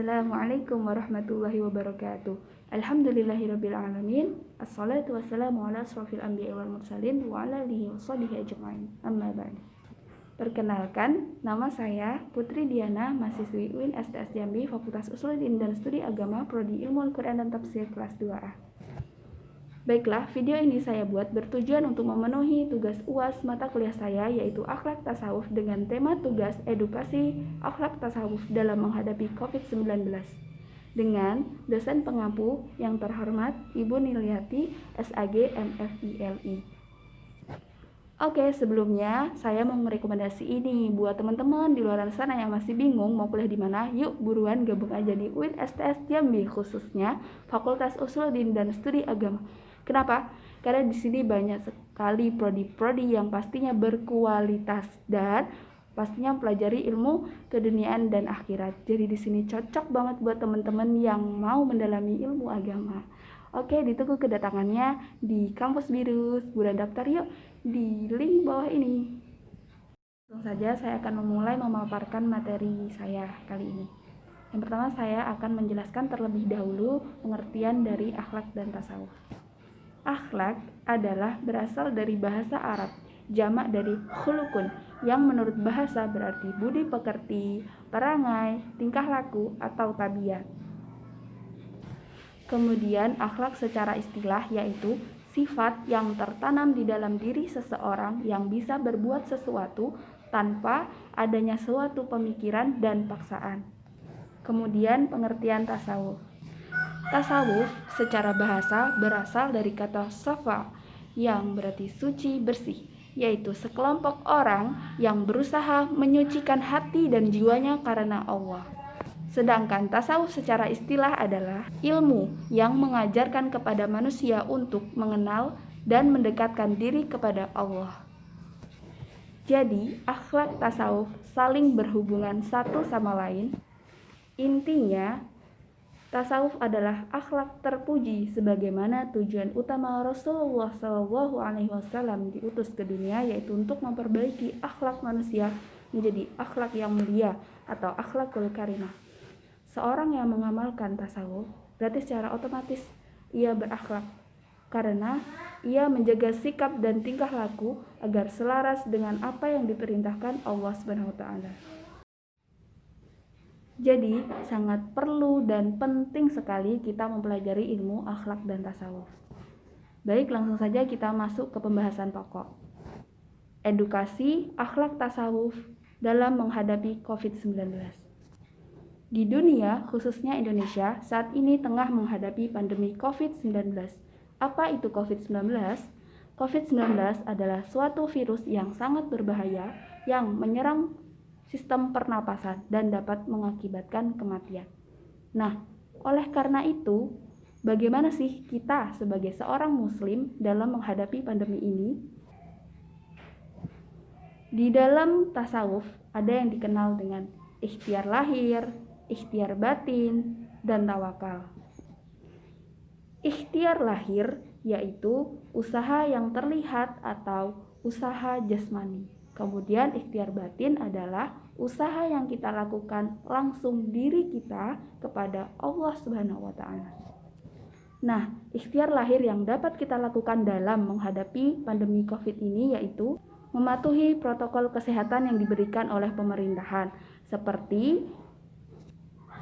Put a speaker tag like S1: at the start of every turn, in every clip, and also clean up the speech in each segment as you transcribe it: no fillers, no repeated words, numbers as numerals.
S1: Assalamualaikum warahmatullahi wabarakatuh. Alhamdulillahirabbil alamin. Assalatu wassalamu ala asrofil anbiya'i wal mursalin wa ala alihi washabihi ajmain. Amma ba'du. Perkenalkan, nama saya Putri Diana, mahasiswi UIN STS Jambi, Fakultas Usuluddin dan Studi Agama, Prodi Ilmu Al-Quran dan Tafsir kelas 2A. Baiklah, video ini saya buat bertujuan untuk memenuhi tugas UAS mata kuliah saya, yaitu akhlak tasawuf dengan tema tugas edukasi akhlak tasawuf dalam menghadapi COVID-19 dengan dosen pengampu yang terhormat Ibu Nilyati SAG MFILI. Oke, sebelumnya saya mau merekomendasi ini buat teman-teman di luar sana yang masih bingung mau kuliah di mana. Yuk buruan gabung aja di UIN STS Jambi, khususnya Fakultas Usuluddin dan Studi Agama. Kenapa? Karena di sini banyak sekali prodi-prodi yang pastinya berkualitas dan pastinya mempelajari ilmu keduniaan dan akhirat. Jadi di sini cocok banget buat teman-teman yang mau mendalami ilmu agama. Oke, ditunggu kedatangannya di Kampus Biru. Buruan daftar yuk di link bawah ini. Langsung saja saya akan memulai memaparkan materi saya kali ini. Yang pertama, saya akan menjelaskan terlebih dahulu pengertian dari akhlak dan tasawuf. Akhlak adalah berasal dari bahasa Arab, jamak dari khulukun, yang menurut bahasa berarti budi pekerti, perangai, tingkah laku, atau tabiat. Kemudian akhlak secara istilah yaitu sifat yang tertanam di dalam diri seseorang yang bisa berbuat sesuatu tanpa adanya suatu pemikiran dan paksaan. Kemudian pengertian tasawuf. Tasawuf secara bahasa berasal dari kata safa yang berarti suci, bersih, yaitu sekelompok orang yang berusaha menyucikan hati dan jiwanya karena Allah. Sedangkan tasawuf secara istilah adalah ilmu yang mengajarkan kepada manusia untuk mengenal dan mendekatkan diri kepada Allah. Jadi, akhlak tasawuf saling berhubungan satu sama lain. Intinya, tasawuf adalah akhlak terpuji sebagaimana tujuan utama Rasulullah SAW diutus ke dunia, yaitu untuk memperbaiki akhlak manusia menjadi akhlak yang mulia atau akhlakul karimah. Seorang yang mengamalkan tasawuf berarti secara otomatis ia berakhlak karena ia menjaga sikap dan tingkah laku agar selaras dengan apa yang diperintahkan Allah SWT. Jadi sangat perlu dan penting sekali kita mempelajari ilmu akhlak dan tasawuf. Baik, langsung saja kita masuk ke pembahasan pokok. Edukasi akhlak tasawuf dalam menghadapi COVID-19. Di dunia, khususnya Indonesia, saat ini tengah menghadapi pandemi COVID-19. Apa itu COVID-19? COVID-19 adalah suatu virus yang sangat berbahaya yang menyerang sistem pernapasan dan dapat mengakibatkan kematian. Nah, oleh karena itu, bagaimana sih kita sebagai seorang muslim dalam menghadapi pandemi ini? Di dalam tasawuf ada yang dikenal dengan ikhtiar lahir, ikhtiar batin, dan tawakal. Ikhtiar lahir yaitu usaha yang terlihat atau usaha jasmani. Kemudian ikhtiar batin adalah usaha yang kita lakukan langsung diri kita kepada Allah Subhanahu wa Ta'ala. Nah, ikhtiar lahir yang dapat kita lakukan dalam menghadapi pandemi COVID ini yaitu mematuhi protokol kesehatan yang diberikan oleh pemerintahan, seperti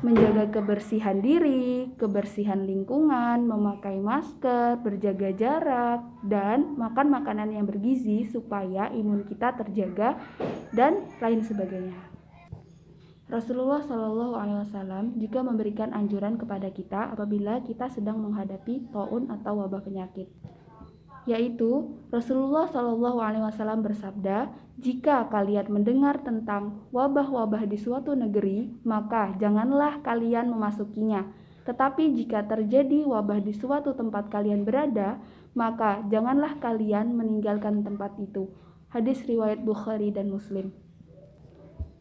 S1: menjaga kebersihan diri, kebersihan lingkungan, memakai masker, berjaga jarak, dan makan makanan yang bergizi supaya imun kita terjaga, dan lain sebagainya. Rasulullah SAW juga memberikan anjuran kepada kita apabila kita sedang menghadapi taun atau wabah penyakit, yaitu Rasulullah SAW bersabda, jika kalian mendengar tentang wabah-wabah di suatu negeri, maka janganlah kalian memasukinya. Tetapi jika terjadi wabah di suatu tempat kalian berada, maka janganlah kalian meninggalkan tempat itu. Hadis riwayat Bukhari dan Muslim.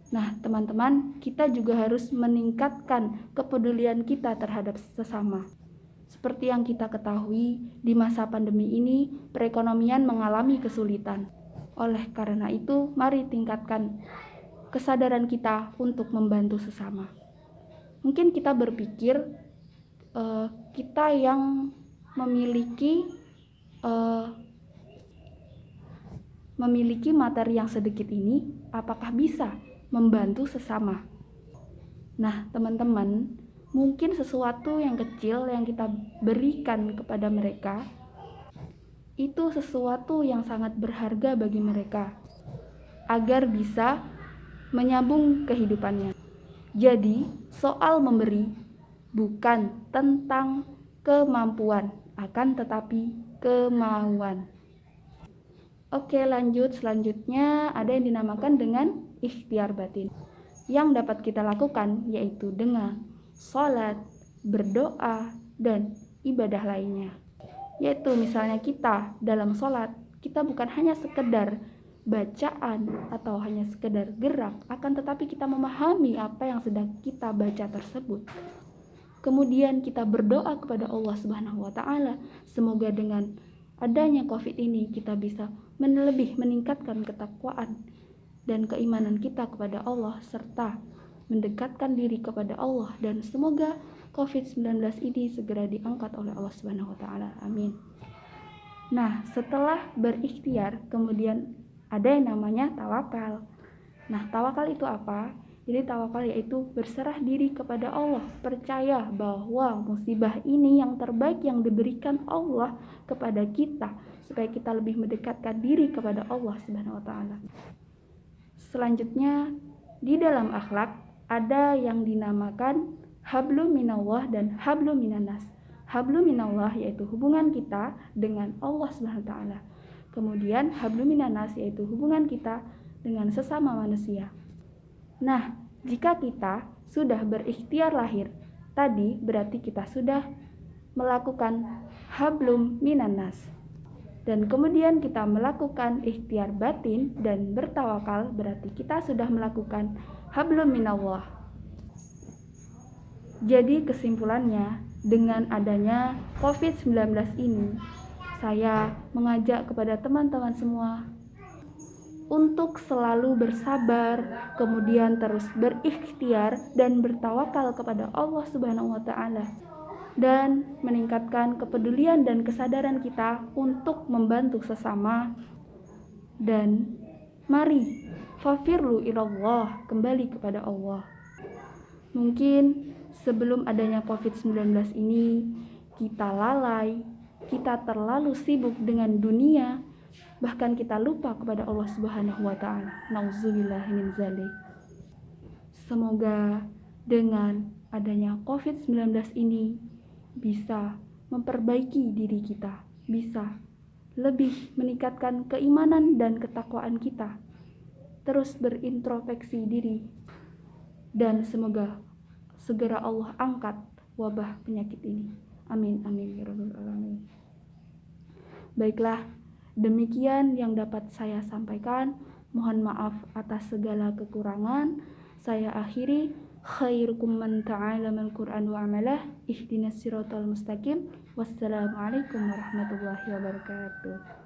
S1: Nah, teman-teman, kita juga harus meningkatkan kepedulian kita terhadap sesama. Seperti yang kita ketahui, di masa pandemi ini, perekonomian mengalami kesulitan. Oleh karena itu, mari tingkatkan kesadaran kita untuk membantu sesama. Mungkin kita berpikir kita yang memiliki materi yang sedikit ini, apakah bisa membantu sesama? Nah, teman-teman, mungkin sesuatu yang kecil yang kita berikan kepada mereka itu sesuatu yang sangat berharga bagi mereka agar bisa menyambung kehidupannya. Jadi, soal memberi bukan tentang kemampuan, akan tetapi kemauan. Oke, lanjut. Selanjutnya ada yang dinamakan dengan ikhtiar batin, yang dapat kita lakukan yaitu dengan sholat, berdoa, dan ibadah lainnya. Yaitu misalnya kita dalam sholat, kita bukan hanya sekedar bacaan atau hanya sekedar gerak, akan tetapi kita memahami apa yang sedang kita baca tersebut. Kemudian kita berdoa kepada Allah Subhanahu wa Ta'ala, semoga dengan adanya COVID ini kita bisa lebih meningkatkan ketakwaan dan keimanan kita kepada Allah serta mendekatkan diri kepada Allah, dan semoga COVID-19 ini segera diangkat oleh Allah Subhanahu wa Ta'ala. Amin. Nah, setelah berikhtiar kemudian ada yang namanya tawakal. Nah, tawakal itu apa? Jadi tawakal yaitu berserah diri kepada Allah, percaya bahwa musibah ini yang terbaik yang diberikan Allah kepada kita supaya kita lebih mendekatkan diri kepada Allah Subhanahu wa Ta'ala. Selanjutnya, di dalam akhlak ada yang dinamakan hablum minallah dan hablum minannas. Hablum minallah yaitu hubungan kita dengan Allah Subhanahu wa Ta'ala. Kemudian hablum minannas yaitu hubungan kita dengan sesama manusia. Nah, jika kita sudah berikhtiar lahir tadi, berarti kita sudah melakukan hablum minannas. Dan kemudian kita melakukan ikhtiar batin dan bertawakal, berarti kita sudah melakukan hablum minallah. Jadi kesimpulannya, dengan adanya COVID-19 ini, saya mengajak kepada teman-teman semua untuk selalu bersabar, kemudian terus berikhtiar dan bertawakal kepada Allah Subhanahu wa Ta'ala, dan meningkatkan kepedulian dan kesadaran kita untuk membantu sesama. Dan mari fafirlu ilallah, kembali kepada Allah. Mungkin sebelum adanya COVID-19 ini kita lalai, kita terlalu sibuk dengan dunia, bahkan kita lupa kepada Allah Subhanahu wa Ta'ala. Nauzubillah min dzalik. Semoga dengan adanya COVID-19 ini bisa memperbaiki diri kita, bisa lebih meningkatkan keimanan dan ketakwaan kita, terus berintrospeksi diri, dan semoga segera Allah angkat wabah penyakit ini. Amin, amin, ya rabbal alamin. Baiklah, demikian yang dapat saya sampaikan. Mohon maaf atas segala kekurangan. Saya akhiri. Khairukum man ta'allama al-Qur'an wa 'amalah. Ihdinas siratal mustaqim. Wassalamualaikum warahmatullahi wabarakatuh.